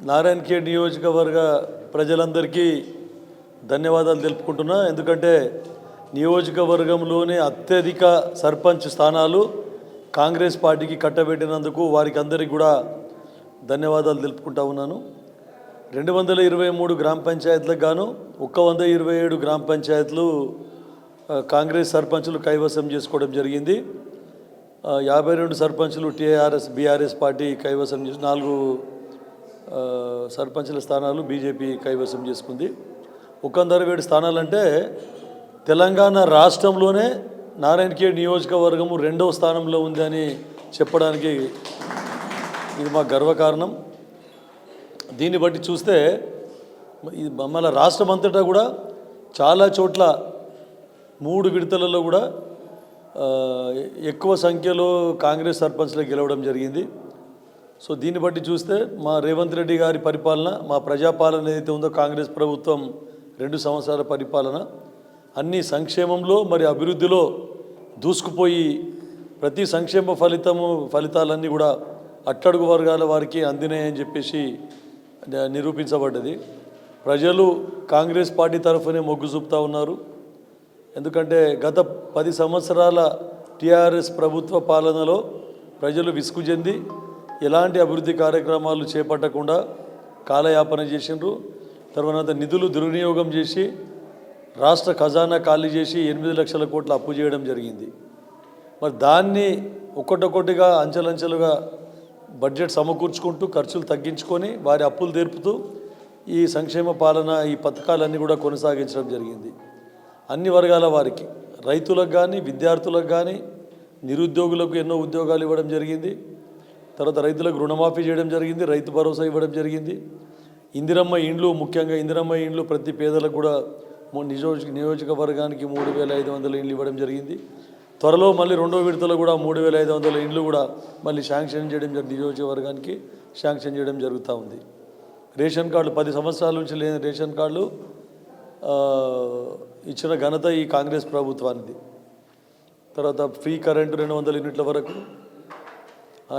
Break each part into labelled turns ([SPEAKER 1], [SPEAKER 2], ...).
[SPEAKER 1] నారాయణఖేడ్ నియోజకవర్గ ప్రజలందరికీ ధన్యవాదాలు తెలుపుకుంటున్నా. ఎందుకంటే నియోజకవర్గంలోనే అత్యధిక సర్పంచ్ స్థానాలు కాంగ్రెస్ పార్టీకి కట్టబెట్టినందుకు వారికి అందరికీ కూడా ధన్యవాదాలు తెలుపుకుంటా ఉన్నాను. 223 గ్రామ పంచాయతీలకు గాను 127 గ్రామ పంచాయతీలు కాంగ్రెస్ సర్పంచులు కైవసం చేసుకోవడం జరిగింది. 52 సర్పంచులు టీఆర్ఎస్ బీఆర్ఎస్ పార్టీ కైవసం చేసి 4 సర్పంచుల స్థానాలు బీజేపీ కైవసం చేసుకుంది. 127 స్థానాలంటే తెలంగాణ రాష్ట్రంలోనే నారాయణఖేడ్ నియోజకవర్గము 2వ స్థానంలో ఉందని చెప్పడానికి ఇది మా గర్వకారణం. దీన్ని బట్టి చూస్తే మన రాష్ట్రం అంతటా కూడా చాలా చోట్ల 3 విడతలలో కూడా ఎక్కువ సంఖ్యలో కాంగ్రెస్ సర్పంచ్లు గెలవడం జరిగింది. సో దీన్ని బట్టి చూస్తే మా రేవంత్ రెడ్డి గారి పరిపాలన, మా ప్రజాపాలన ఏదైతే ఉందో కాంగ్రెస్ ప్రభుత్వం 2 సంవత్సరాల పరిపాలన అన్ని సంక్షేమంలో మరి అభివృద్ధిలో దూసుకుపోయి ప్రతి సంక్షేమ ఫలితాలన్నీ కూడా అట్టడుగు వర్గాల వారికి అందినాయని చెప్పేసి నిరూపించబడ్డది. ప్రజలు కాంగ్రెస్ పార్టీ తరఫునే మొగ్గు చూపుతూ ఉన్నారు. ఎందుకంటే గత 10 సంవత్సరాల టీఆర్ఎస్ ప్రభుత్వ పాలనలో ప్రజలు విసుగు చెంది ఎలాంటి అభివృద్ధి కార్యక్రమాలు చేపట్టకుండా కాలయాపన చేసిండ్రు. తర్వాత నిధులు దుర్వినియోగం చేసి రాష్ట్ర ఖజానా ఖాళీ చేసి 8 లక్షల కోట్ల అప్పు చేయడం జరిగింది. మరి దాన్ని ఒక్కొక్కటిగా అంచెలంచెలుగా బడ్జెట్ సమకూర్చుకుంటూ ఖర్చులు తగ్గించుకొని వారి అప్పులు తీర్పుతూ ఈ సంక్షేమ పాలన ఈ పథకాలన్నీ కూడా కొనసాగించడం జరిగింది. అన్ని వర్గాల వారికి, రైతులకు కానీ, విద్యార్థులకు కానీ, నిరుద్యోగులకు ఎన్నో ఉద్యోగాలు ఇవ్వడం జరిగింది. తర్వాత రైతులకు రుణమాఫీ చేయడం జరిగింది, రైతు భరోసా ఇవ్వడం జరిగింది. ఇందిరమ్మ ఇండ్లు, ముఖ్యంగా ఇందిరమ్మ ఇండ్లు ప్రతి పేదలకు కూడా నియోజకవర్గానికి 3,500 ఇండ్లు ఇవ్వడం జరిగింది. త్వరలో మళ్ళీ 2వ విడతలో కూడా 3,500 ఇండ్లు కూడా మళ్ళీ శాంక్షన్ చేయడం నియోజకవర్గానికి శాంక్షన్ చేయడం జరుగుతూ ఉంది. రేషన్ కార్డులు 10 సంవత్సరాల నుంచి లేని రేషన్ కార్డులు ఇచ్చిన ఘనత ఈ కాంగ్రెస్ ప్రభుత్వానికి. తర్వాత ఫ్రీ కరెంటు 200 యూనిట్ల వరకు,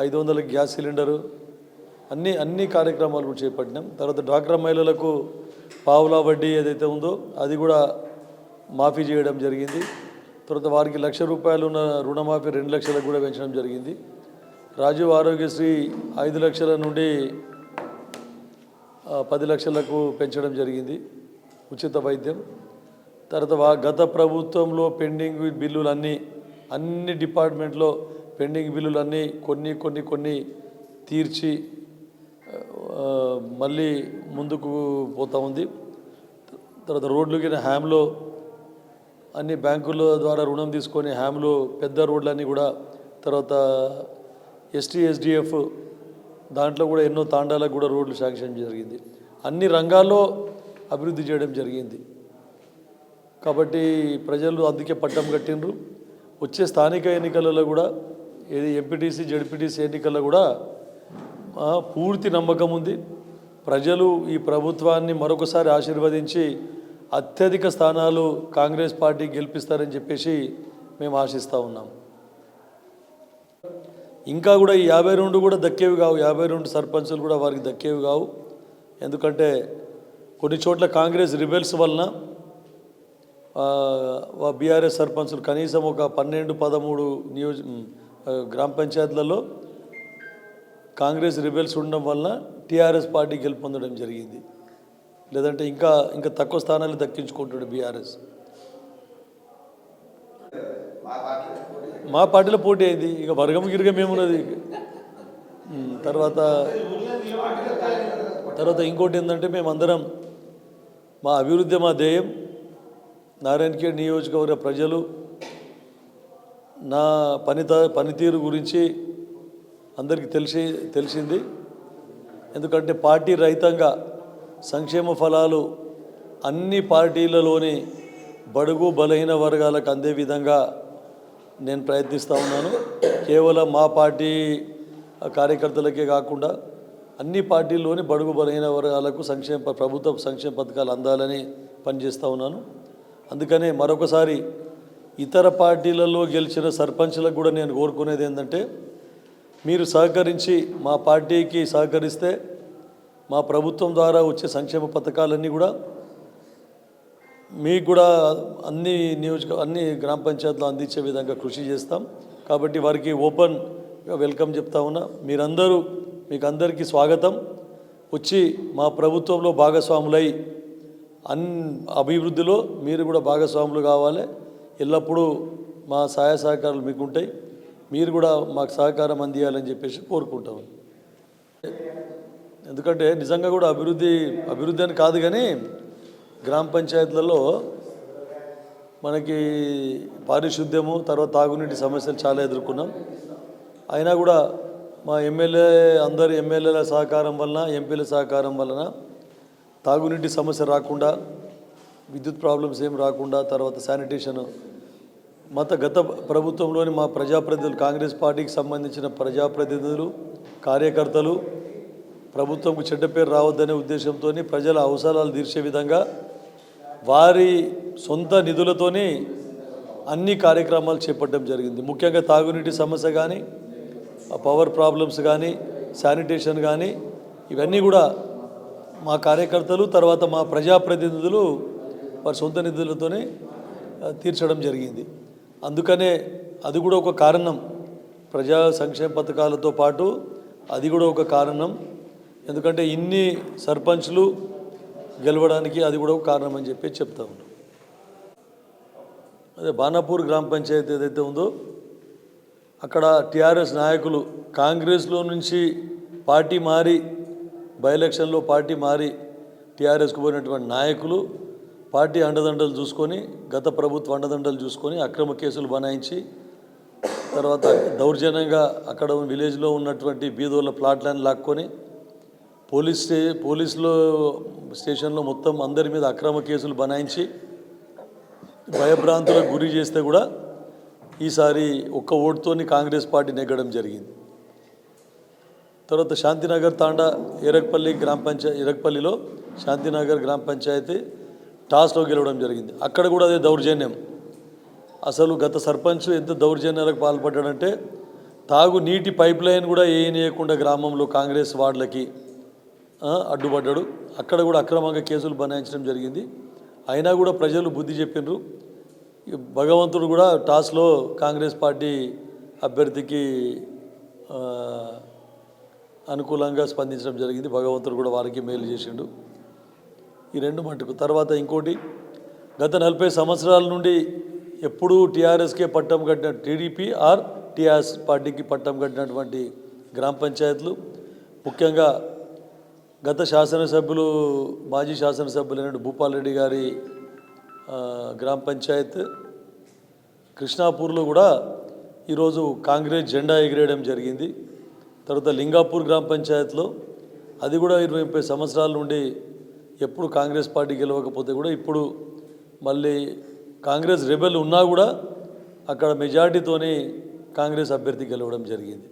[SPEAKER 1] 500 గ్యాస్ సిలిండరు, అన్ని కార్యక్రమాలు కూడా చేపట్టినాం. తర్వాత డ్వాక్రా మహిళలకు పావులా వడ్డీ ఏదైతే ఉందో అది కూడా మాఫీ చేయడం జరిగింది. తర్వాత వారికి ₹1,00,000 ఉన్న రుణమాఫీ 2 లక్షలకు కూడా పెంచడం జరిగింది. రాజీవ్ ఆరోగ్యశ్రీ 5 లక్షల నుండి 10 లక్షలకు పెంచడం జరిగింది ఉచిత వైద్యం. తర్వాత గత ప్రభుత్వంలో పెండింగ్ బిల్లులన్నీ, అన్ని డిపార్ట్మెంట్లో పెండింగ్ బిల్లులన్నీ కొన్ని తీర్చి మళ్ళీ ముందుకు పోతూ ఉంది. తర్వాత రోడ్లకి హ్యామ్లో అన్ని బ్యాంకుల ద్వారా రుణం తీసుకొని హ్యామ్లో పెద్ద రోడ్లన్నీ కూడా, తర్వాత ST/SDF దాంట్లో కూడా ఎన్నో తాండాలకు కూడా రోడ్లు శాంక్షన్ జరిగింది. అన్ని రంగాల్లో అభివృద్ధి చేయడం జరిగింది. కాబట్టి ప్రజలు అందుకే పట్టం కట్టిండ్రు. వచ్చే స్థానిక ఎన్నికలలో కూడా, ఏది ఎంపీటీసీ జడ్పీటీసీ ఎన్నికల్లో కూడా పూర్తి నమ్మకం ఉంది. ప్రజలు ఈ ప్రభుత్వాన్ని మరొకసారి ఆశీర్వదించి అత్యధిక స్థానాలు కాంగ్రెస్ పార్టీ గెలిపిస్తారని చెప్పేసి మేము ఆశిస్తూ ఉన్నాం. ఇంకా కూడా ఈ 52 కూడా దక్కేవి కావు, 52 సర్పంచులు కూడా వారికి దక్కేవి కావు. ఎందుకంటే కొన్ని చోట్ల కాంగ్రెస్ రిబెల్స్ వలన బీఆర్ఎస్ సర్పంచులు కనీసం ఒక 12-13 గ్రామ పంచాయతీలలో కాంగ్రెస్ రిబెల్స్ ఉండడం వలన టీఆర్ఎస్ పార్టీ గెలుపొందడం జరిగింది. లేదంటే ఇంకా తక్కువ స్థానాలు దక్కించుకుంటాడు బీఆర్ఎస్. మా పార్టీలో పోటీ అయింది, ఇక వర్గం గిరిగం ఏమున్నది. తర్వాత ఇంకోటి ఏంటంటే మేమందరం మా అభివృద్ధి మా ధ్యేయం. నారాయణఖేడ్ నియోజకవర్గ ప్రజలు నా పనితీరు గురించి అందరికీ తెలిసింది. ఎందుకంటే పార్టీ రహితంగా సంక్షేమ ఫలాలు అన్ని పార్టీలలోని బడుగు బలహీన వర్గాలకు అందే విధంగా నేను ప్రయత్నిస్తూ ఉన్నాను. కేవలం మా పార్టీ కార్యకర్తలకే కాకుండా అన్ని పార్టీల్లోని బడుగు బలహీన వర్గాలకు ప్రభుత్వ సంక్షేమ పథకాలు అందాలని పనిచేస్తూ ఉన్నాను. అందుకనే మరొకసారి ఇతర పార్టీలలో గెలిచిన సర్పంచ్లకు కూడా నేను కోరుకునేది ఏంటంటే, మీరు సహకరించి మా పార్టీకి సహకరిస్తే మా ప్రభుత్వం ద్వారా వచ్చే సంక్షేమ పథకాలన్నీ కూడా మీకు కూడా అన్ని గ్రామ పంచాయతీలో అందించే విధంగా కృషి చేస్తాం. కాబట్టి వారికి ఓపెన్గా వెల్కమ్ చెప్తా ఉన్నా. మీకు అందరికీ స్వాగతం. వచ్చి మా ప్రభుత్వంలో భాగస్వాములై అభివృద్ధిలో మీరు కూడా భాగస్వాములు కావాలి. ఎల్లప్పుడూ మా సహాయ సహకారాలు మీకు ఉంటాయి. మీరు కూడా మాకు సహకారం అందియాలని చెప్పేసి కోరుకుంటాం. ఎందుకంటే నిజంగా కూడా అభివృద్ధి అని కాదు, కానీ గ్రామ పంచాయతీలలో మనకి పారిశుద్ధ్యము, తర్వాత తాగునీటి సమస్యలు చాలా ఎదుర్కొన్నాం. అయినా కూడా మా అందరి ఎమ్మెల్యేల సహకారం వలన, ఎంపీల సహకారం వలన తాగునీటి సమస్య రాకుండా, విద్యుత్ ప్రాబ్లమ్స్ ఏం రాకుండా, తర్వాత శానిటేషన్ గత ప్రభుత్వంలోని మా ప్రజాప్రతినిధులు, కాంగ్రెస్ పార్టీకి సంబంధించిన ప్రజాప్రతినిధులు, కార్యకర్తలు ప్రభుత్వంకు చెడ్డ పేరు రావద్దనే ఉద్దేశంతో ప్రజల అవసరాలు తీర్చే విధంగా వారి సొంత నిధులతోనే అన్ని కార్యక్రమాలు చేపట్టడం జరిగింది. ముఖ్యంగా తాగునీటి సమస్య కానీ, పవర్ ప్రాబ్లమ్స్ కానీ, శానిటేషన్ కానీ, ఇవన్నీ కూడా మా కార్యకర్తలు, తర్వాత మా ప్రజాప్రతినిధులు వారి సొంత నిధులతోనే తీర్చడం జరిగింది. అందుకనే అది కూడా ఒక కారణం. ప్రజా సంక్షేమ పథకాలతో పాటు అది కూడా ఒక కారణం. ఎందుకంటే ఇన్ని సర్పంచ్లు గెలవడానికి అది కూడా ఒక కారణం అని చెప్పి చెప్తా ఉన్నాం. అదే బాణాపూర్ గ్రామ పంచాయతీ ఏదైతే ఉందో అక్కడ టీఆర్ఎస్ నాయకులు కాంగ్రెస్లో నుంచి పార్టీ మారి, బై ఎలక్షన్లో పార్టీ మారి టీఆర్ఎస్కు పోయినటువంటి నాయకులు పార్టీ అండదండలు చూసుకొని, గత ప్రభుత్వ అండదండలు చూసుకొని అక్రమ కేసులు బనాయించి, తర్వాత దౌర్జన్యంగా అక్కడ విలేజ్లో ఉన్నటువంటి బీదోళ్ళ ప్లాట్లను లాక్కొని పోలీసులో స్టేషన్లో మొత్తం అందరి మీద అక్రమ కేసులు బనాయించి భయభ్రాంతులకు గురి చేస్తే కూడా ఈసారి ఒక్క ఓటుతోని కాంగ్రెస్ పార్టీ నెగ్గడం జరిగింది. తర్వాత శాంతినగర్ తాండా ఎరక్పల్లిలో శాంతినగర్ గ్రామ పంచాయతీ టాస్లో గెలవడం జరిగింది. అక్కడ కూడా అదే దౌర్జన్యం. అసలు గత సర్పంచ్ ఎంత దౌర్జన్యాలకు పాల్పడ్డాడంటే తాగు నీటి పైప్ లైన్ కూడా వేయనీయకుండా గ్రామంలో కాంగ్రెస్ వార్డులకి అడ్డుపడ్డాడు. అక్కడ కూడా అక్రమంగా కేసులు బనాయించడం జరిగింది. అయినా కూడా ప్రజలు బుద్ధి చెప్పినారు. భగవంతుడు కూడా టాస్లో కాంగ్రెస్ పార్టీ అభ్యర్థికి అనుకూలంగా స్పందించడం జరిగింది. భగవంతుడు కూడా వారికి మేలు చేసిండు. ఈ రెండు మటుకు. తర్వాత ఇంకోటి, గత 40 సంవత్సరాల నుండి ఎప్పుడూ టీఆర్ఎస్కే పట్టం కట్టిన టీడీపీ టీఆర్ఎస్ పార్టీకి పట్టం కట్టినటువంటి గ్రామ పంచాయతీలు, ముఖ్యంగా గత శాసనసభ్యులు, మాజీ శాసనసభ్యులైన భూపాల్ రెడ్డి గారి గ్రామ పంచాయత్ కృష్ణాపూర్లో కూడా ఈరోజు కాంగ్రెస్ జెండా ఎగిరేయడం జరిగింది. తర్వాత లింగాపూర్ గ్రామ పంచాయత్లో అది కూడా 20-30 సంవత్సరాల నుండి ఎప్పుడు కాంగ్రెస్ పార్టీ గెలవకపోతే కూడా ఇప్పుడు మళ్ళీ కాంగ్రెస్ రెబెల్ ఉన్నా కూడా అక్కడ మెజార్టీతోనే కాంగ్రెస్ అభ్యర్థి గెలవడం జరిగింది.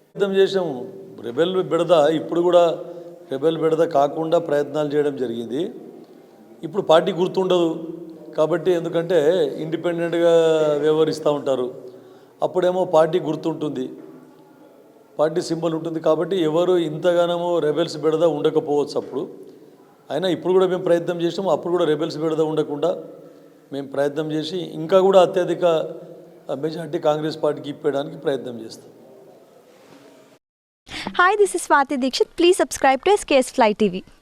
[SPEAKER 1] ప్రయత్నం చేసాము రెబెల్ బెడద, ఇప్పుడు కూడా రెబెల్ బెడద కాకుండా ప్రయత్నాలు చేయడం జరిగింది. ఇప్పుడు పార్టీ గుర్తుండదు కాబట్టి, ఎందుకంటే ఇండిపెండెంట్గా వ్యవహరిస్తూ ఉంటారు. అప్పుడేమో పార్టీ గుర్తుంటుంది, పార్టీ సింబల్ ఉంటుంది. కాబట్టి ఎవరు ఇంతగానో రెబెల్స్ బెడద ఉండకపోవచ్చు అప్పుడు. అయినా ఇప్పుడు కూడా మేము ప్రయత్నం చేసాము. అప్పుడు కూడా రెబెల్స్ బెడద ఉండకుండా మేము ప్రయత్నం చేసి ఇంకా కూడా అత్యధిక మెజార్టీ కాంగ్రెస్ పార్టీకి ఇప్పేయడానికి ప్రయత్నం చేస్తాం.
[SPEAKER 2] Hi, this is Swati Dikshit. Please subscribe to SKS Fly TV.